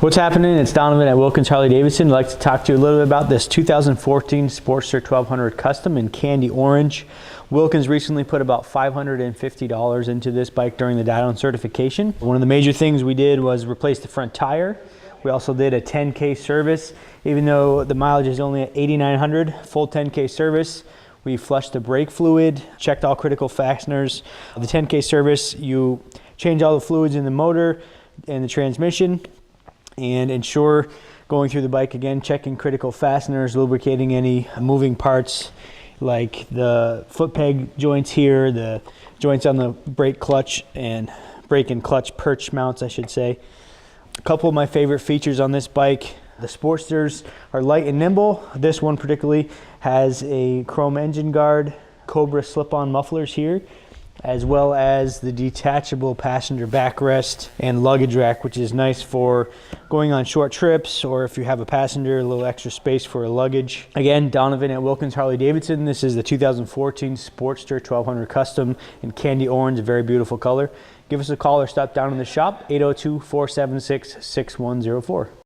What's happening? It's Donovan at Wilkins Harley-Davidson. I'd like to talk to you a little bit about this 2014 Sportster 1200 Custom in candy orange. Wilkins recently put about $550 into this bike during the Dyno certification. One of the major things we did was replace the front tire. We also did a 10K service. Even though the mileage is only at 8,900, full 10K service. We flushed the brake fluid, checked all critical fasteners. The 10K service, you change all the fluids in the motor and the transmission, and ensure going through the bike again, checking critical fasteners, lubricating any moving parts like the foot peg joints here, the joints on the brake clutch and brake and clutch perch mounts, I should say. A couple of my favorite features on this bike: the Sportsters are light and nimble. This one particularly has a chrome engine guard, Cobra slip-on mufflers here, as well as the detachable passenger backrest and luggage rack, which is nice for going on short trips, or if you have a passenger, a little extra space for a luggage. Again, Donovan at Wilkins Harley-Davidson. This is the 2014 Sportster 1200 Custom in candy orange, a very beautiful color. Give us a call or stop down in the shop, 802-476-6104.